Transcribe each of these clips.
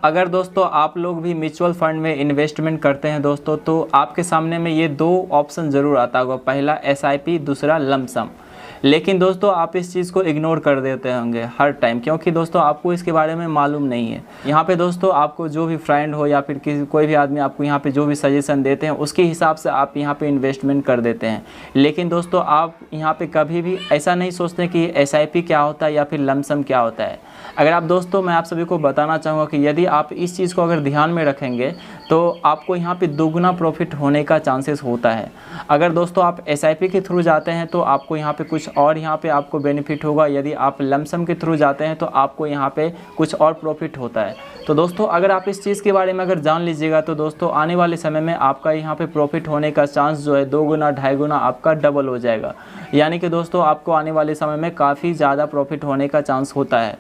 अगर दोस्तों आप लोग भी म्यूचुअल फंड में इन्वेस्टमेंट करते हैं दोस्तों, तो आपके सामने में ये दो ऑप्शन ज़रूर आता होगा, पहला एसआईपी, दूसरा लमसम। लेकिन दोस्तों आप इस चीज़ को इग्नोर कर देते होंगे हर टाइम, क्योंकि दोस्तों आपको इसके बारे में मालूम नहीं है। यहाँ पे दोस्तों आपको जो भी फ्रेंड हो या फिर किसी कोई भी आदमी आपको यहाँ पे जो भी सजेशन देते हैं उसके हिसाब से आप यहाँ पे इन्वेस्टमेंट कर देते हैं। लेकिन दोस्तों आप यहाँ पे कभी भी ऐसा नहीं सोचते कि एसआईपी क्या होता है या फिर लमसम क्या होता है। अगर आप दोस्तों, मैं आप सभी को बताना चाहूँगा कि यदि आप इस चीज़ को अगर ध्यान में रखेंगे तो आपको यहाँ पे दुगना प्रॉफिट होने का चांसेस होता है। अगर दोस्तों आप एसआईपी के थ्रू जाते हैं तो आपको यहाँ पे कुछ और यहाँ पे आपको बेनिफिट होगा, यदि आप लमसम के थ्रू जाते हैं तो आपको यहाँ पे कुछ और प्रॉफिट होता है। तो दोस्तों अगर आप इस चीज़ के बारे में अगर जान लीजिएगा तो दोस्तों आने वाले समय में आपका यहाँ पे प्रॉफिट होने का चांस जो है 2 गुना 2.5 गुना आपका डबल हो जाएगा। यानी कि दोस्तों आपको आने वाले समय में काफ़ी ज़्यादा प्रॉफिट होने का चांस होता है।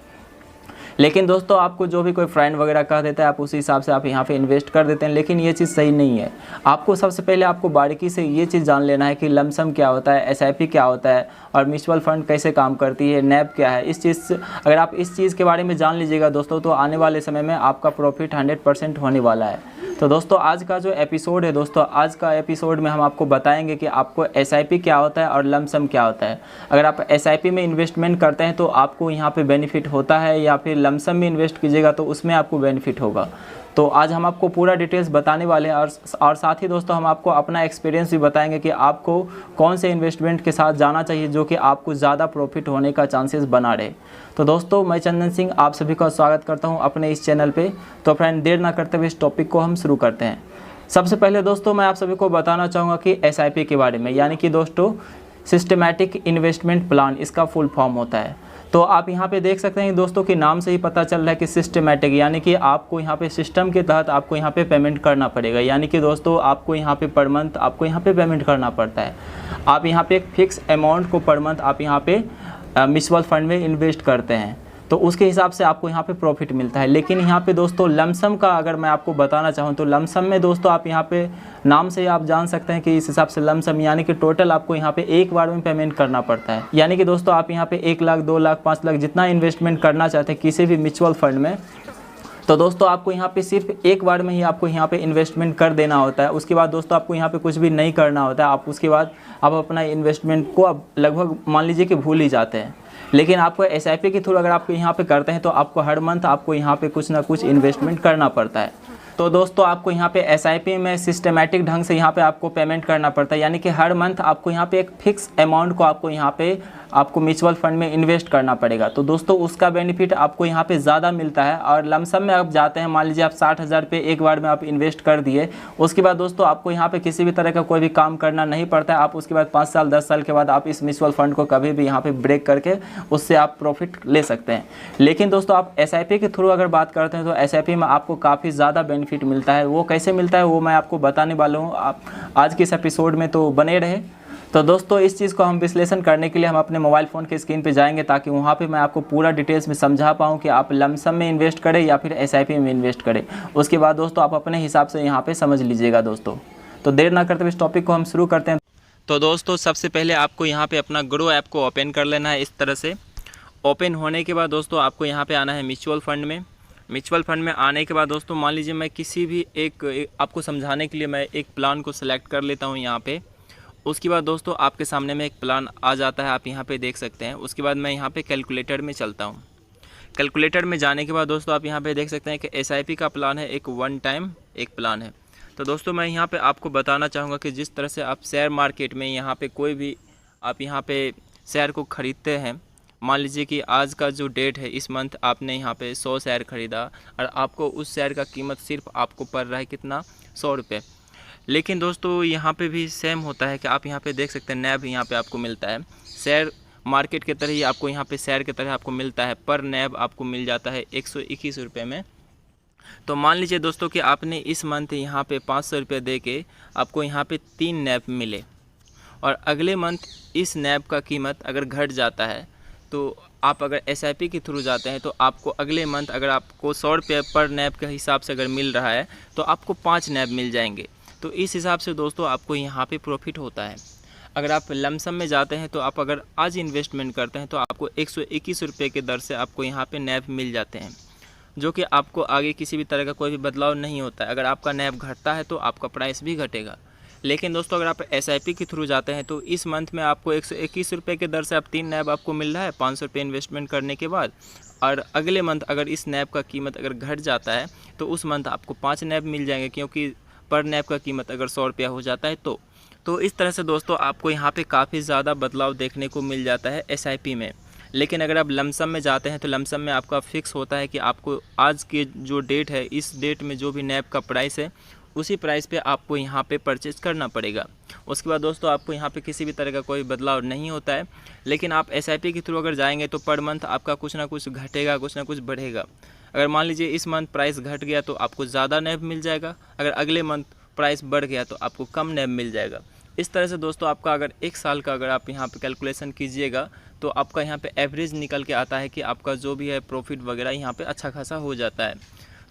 लेकिन दोस्तों आपको जो भी कोई फ्रेंड वगैरह कह देता है आप उसी हिसाब से आप यहाँ पे इन्वेस्ट कर देते हैं, लेकिन ये चीज़ सही नहीं है। आपको सबसे पहले आपको बारीकी से ये चीज़ जान लेना है कि लमसम क्या होता है, एसआईपी क्या होता है और म्यूचुअल फंड कैसे काम करती है, नैब क्या है। इस चीज़ अगर आप इस चीज़ के बारे में जान लीजिएगा दोस्तों तो आने वाले समय में आपका प्रॉफिट 100% होने वाला है। तो दोस्तों आज का जो एपिसोड है दोस्तों, आज का एपिसोड में हम आपको बताएंगे कि आपको एसआईपी क्या होता है और लमसम क्या होता है। अगर आप एसआईपी में इन्वेस्टमेंट करते हैं तो आपको यहाँ पे बेनिफिट होता है, या फिर लमसम में इन्वेस्ट कीजिएगा तो उसमें आपको बेनिफिट होगा। तो आज हम आपको पूरा डिटेल्स बताने वाले हैं और साथ ही दोस्तों हम आपको अपना एक्सपीरियंस भी बताएंगे कि आपको कौन से इन्वेस्टमेंट के साथ जाना चाहिए जो कि आपको ज़्यादा प्रॉफिट होने का चांसेस बना रहे। तो दोस्तों मैं चंदन सिंह आप सभी का स्वागत करता हूं अपने इस चैनल पे। तो फ्रेंड देर ना करते हुए इस टॉपिक को हम शुरू करते हैं। सबसे पहले दोस्तों मैं आप सभी को बताना चाहूँगा कि एसआईपी के बारे में, यानी कि दोस्तों सिस्टमैटिक इन्वेस्टमेंट प्लान इसका फुल फॉर्म होता है। तो आप यहाँ पे देख सकते हैं दोस्तों कि नाम से ही पता चल रहा है कि सिस्टमैटिक, यानी कि आपको यहाँ पे सिस्टम के तहत आपको यहाँ पे पेमेंट करना पड़ेगा। यानी कि दोस्तों आपको यहाँ पे पर मंथ आपको यहाँ पे पेमेंट करना पड़ता है। आप यहाँ पे एक फिक्स अमाउंट को पर मंथ आप यहाँ पे म्यूचुअल फंड में इन्वेस्ट करते हैं, तो उसके हिसाब से आपको यहाँ पे प्रॉफिट मिलता है। लेकिन यहाँ पे दोस्तों लमसम का अगर मैं आपको बताना चाहूँ तो लमसम में दोस्तों आप यहाँ पे नाम से आप जान सकते हैं कि इस हिसाब से लमसम यानी कि टोटल आपको यहाँ पे एक बार में पेमेंट करना पड़ता है। यानी कि दोस्तों आप यहाँ पे 1 लाख 2 लाख 5 लाख जितना इन्वेस्टमेंट करना चाहते हैं किसी भी म्यूचुअल फंड में, तो दोस्तों आपको यहाँ पे सिर्फ एक बार में ही आपको यहाँ पे इन्वेस्टमेंट कर देना होता है। उसके बाद दोस्तों आपको यहाँ पे कुछ भी नहीं करना होता है। आप उसके बाद आप अपना इन्वेस्टमेंट को अब लगभग मान लीजिए कि भूल ही जाते हैं। लेकिन आपको एसआईपी के थ्रू अगर आप यहाँ पे करते हैं तो आपको हर मंथ आपको यहाँ पे कुछ ना कुछ इन्वेस्टमेंट करना पड़ता है। तो दोस्तों आपको यहाँ पे एसआईपी में सिस्टमैटिक ढंग से यहाँ पे आपको पेमेंट करना पड़ता है, यानी कि हर मंथ आपको यहाँ पे एक फिक्स अमाउंट को आपको यहाँ पे आपको म्यूचुअल फंड में इन्वेस्ट करना पड़ेगा। तो दोस्तों उसका बेनिफिट आपको यहाँ पे ज़्यादा मिलता है। और लमसम में आप जाते हैं, मान लीजिए आप 60,000 रुपये एक बार में आप इन्वेस्ट कर दिए, उसके बाद दोस्तों आपको यहाँ पे किसी भी तरह का कोई भी काम करना नहीं पड़ता है। आप उसके बाद 5 साल 10 साल के बाद आप इस म्यूचुअल फंड को कभी भी यहाँ पे ब्रेक करके उससे आप प्रॉफिट ले सकते हैं। लेकिन दोस्तों आप एसआईपी के थ्रू अगर बात करते हैं तो एसआईपी में आपको काफ़ी ज़्यादा बेनिफिट मिलता है। वो कैसे मिलता है वो मैं आपको बताने वाला हूँ, आप आज के इस एपिसोड में तो बने रहे। तो दोस्तों इस चीज़ को हम विश्लेषण करने के लिए हम अपने मोबाइल फ़ोन के स्क्रीन पे जाएंगे, ताकि वहाँ पे मैं आपको पूरा डिटेल्स में समझा पाऊँ कि आप लमसम में इन्वेस्ट करें या फिर एसआईपी में इन्वेस्ट करें। उसके बाद दोस्तों आप अपने हिसाब से यहाँ पे समझ लीजिएगा दोस्तों। तो देर ना करते हुए इस टॉपिक को हम शुरू करते हैं। तो दोस्तों सबसे पहले आपको यहाँ पर अपना ग्रो ऐप को ओपन कर लेना है। इस तरह से ओपन होने के बाद दोस्तों आपको यहाँ पर आना है म्यूचुअल फंड में। म्यूचुअल फंड में आने के बाद दोस्तों मान लीजिए मैं किसी भी एक आपको समझाने के लिए मैं एक प्लान को सिलेक्ट कर लेता हूँ यहाँ पे। उसके बाद दोस्तों आपके सामने में एक प्लान आ जाता है, आप यहाँ पे देख सकते हैं। उसके बाद मैं यहाँ पे कैलकुलेटर में चलता हूँ। कैलकुलेटर में जाने के बाद दोस्तों आप यहाँ पे देख सकते हैं कि एसआईपी का प्लान है, एक वन टाइम एक प्लान है। तो दोस्तों मैं यहाँ पे आपको बताना चाहूँगा कि जिस तरह से आप शेयर मार्केट में यहाँ पे कोई भी आप यहाँ पे शेयर को ख़रीदते हैं, मान लीजिए कि आज का जो डेट है इस मंथ आपने यहाँ पे 100 शेयर ख़रीदा और आपको उस शेयर का कीमत सिर्फ आपको पड़ रहा है कितना, 100 रुपये। लेकिन दोस्तों यहाँ पे भी सेम होता है कि आप यहाँ पे देख सकते हैं नैब यहाँ पे आपको मिलता है। शेयर मार्केट के तरह ही आपको यहाँ पे शेयर के तरह आपको मिलता है, पर नैब आपको मिल जाता है 121 रुपये में। तो मान लीजिए दोस्तों कि आपने इस मंथ यहाँ पे 500 रुपये दे के आपको यहाँ पे 3 नैब मिले, और अगले मंथ इस नैब का कीमत अगर घट जाता है तो आप अगर एसआईपी के थ्रू जाते हैं तो आपको अगले मंथ अगर आपको 100 रुपये पर नैब के हिसाब से अगर मिल रहा है तो आपको 5 नैब मिल जाएंगे। तो इस हिसाब से दोस्तों आपको यहाँ पे प्रॉफिट होता है। अगर आप लमसम में जाते हैं तो आप अगर आज इन्वेस्टमेंट करते हैं तो आपको 121 रुपये के दर से आपको यहाँ पे नैब मिल जाते हैं। जो कि आपको आगे किसी भी तरह का कोई भी बदलाव नहीं होता है। अगर आपका नैब घटता है तो आपका प्राइस भी घटेगा। लेकिन दोस्तों अगर आप SIP के थ्रू जाते हैं तो इस मंथ में आपको 121 रुपये के दर से आप 3 नैब आपको मिल रहा है 500 रुपये इन्वेस्टमेंट करने के बाद। और अगले मंथ अगर इस नैब का कीमत अगर घट जाता है तो उस मंथ आपको 5 नैब मिल जाएंगे, क्योंकि पर नैब का कीमत अगर 100 रुपया हो जाता है तो इस तरह से दोस्तों आपको यहाँ पे काफ़ी ज़्यादा बदलाव देखने को मिल जाता है SIP में। लेकिन अगर आप लमसम में जाते हैं तो लमसम में आपका फिक्स होता है कि आपको आज के जो डेट है इस डेट में जो भी नैब का प्राइस है उसी प्राइस पे आपको यहाँ पे परचेज़ करना पड़ेगा। उसके बाद दोस्तों आपको यहाँ पे किसी भी तरह का कोई बदलाव नहीं होता है। लेकिन आप SIP के थ्रू अगर जाएंगे तो पर मंथ आपका कुछ ना कुछ घटेगा, कुछ ना कुछ बढ़ेगा। अगर मान लीजिए इस मंथ प्राइस घट गया तो आपको ज़्यादा नैब मिल जाएगा, अगर अगले मंथ प्राइस बढ़ गया तो आपको कम नैब मिल जाएगा। इस तरह से दोस्तों आपका अगर 1 साल का अगर आप यहाँ पे कैलकुलेशन कीजिएगा तो आपका यहाँ पे एवरेज निकल के आता है कि आपका जो भी है प्रॉफिट वगैरह यहाँ पे अच्छा खासा हो जाता है।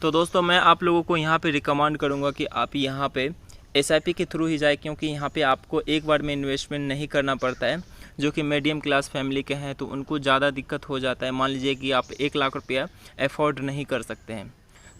तो दोस्तों मैं आप लोगों को यहाँ पे रिकमेंड करूँगा कि आप यहाँ पे SIP के थ्रू ही जाए, क्योंकि यहाँ पे आपको एक बार में इन्वेस्टमेंट नहीं करना पड़ता है। जो कि मीडियम क्लास फैमिली के हैं तो उनको ज़्यादा दिक्कत हो जाता है। मान लीजिए कि आप 1 लाख रुपया अफोर्ड नहीं कर सकते हैं,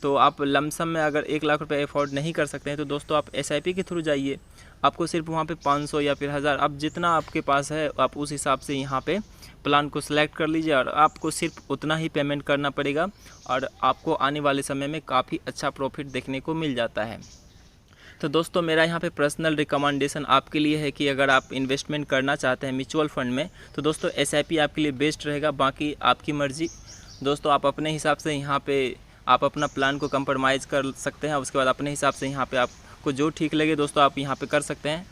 तो आप लमसम में अगर 1 लाख रुपये अफोर्ड नहीं कर सकते हैं तो दोस्तों आप SIP के थ्रू जाइए। आपको सिर्फ वहाँ पे 500 या फिर 1000, अब जितना आपके पास है आप उस हिसाब से यहाँ पे प्लान को सिलेक्ट कर लीजिए और आपको सिर्फ उतना ही पेमेंट करना पड़ेगा और आपको आने वाले समय में काफ़ी अच्छा प्रॉफिट देखने को मिल जाता है। तो दोस्तों मेरा यहाँ पे पर्सनल रिकमेंडेशन आपके लिए है कि अगर आप इन्वेस्टमेंट करना चाहते हैं म्यूचुअल फंड में तो दोस्तों SIP आपके लिए बेस्ट रहेगा। बाकी आपकी मर्ज़ी दोस्तों, आप अपने हिसाब से यहाँ पे आप अपना प्लान को कंप्रोमाइज़ कर सकते हैं। उसके बाद अपने हिसाब से यहाँ पे आपको जो ठीक लगे दोस्तों आप यहाँ पे कर सकते हैं।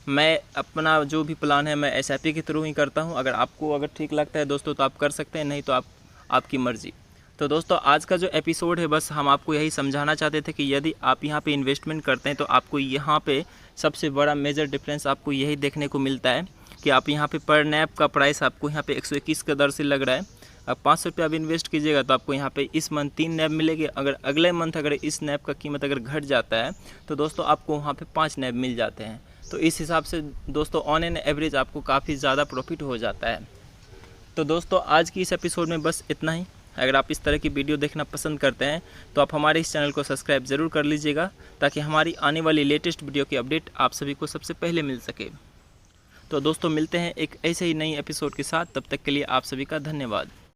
मैं अपना जो भी प्लान है मैं SIP के थ्रू ही करता हूँ। अगर ठीक लगता है दोस्तों तो आप कर सकते हैं, नहीं तो आपकी मर्ज़ी। तो दोस्तों आज का जो एपिसोड है बस हम आपको यही समझाना चाहते थे कि यदि आप यहाँ पे इन्वेस्टमेंट करते हैं तो आपको यहाँ पे सबसे बड़ा मेजर डिफरेंस आपको यही देखने को मिलता है कि आप यहाँ पे पर नैब का प्राइस आपको यहाँ पे 121 के दर से लग रहा है। अब 500 रुपये आप इन्वेस्ट कीजिएगा तो आपको यहाँ पे इस मंथ 3 नैब मिलेगी। अगर अगले मंथ अगर इस नैब का कीमत अगर घट जाता है तो दोस्तों आपको वहाँ पे 5 नैब मिल जाते हैं। तो इस हिसाब से दोस्तों ऑन एन एवरेज आपको काफ़ी ज़्यादा प्रॉफिट हो जाता है। तो दोस्तों आज की इस एपिसोड में बस इतना ही। अगर आप इस तरह की वीडियो देखना पसंद करते हैं तो आप हमारे इस चैनल को सब्सक्राइब ज़रूर कर लीजिएगा, ताकि हमारी आने वाली लेटेस्ट वीडियो की अपडेट आप सभी को सबसे पहले मिल सके। तो दोस्तों मिलते हैं एक ऐसे ही नई एपिसोड के साथ, तब तक के लिए आप सभी का धन्यवाद।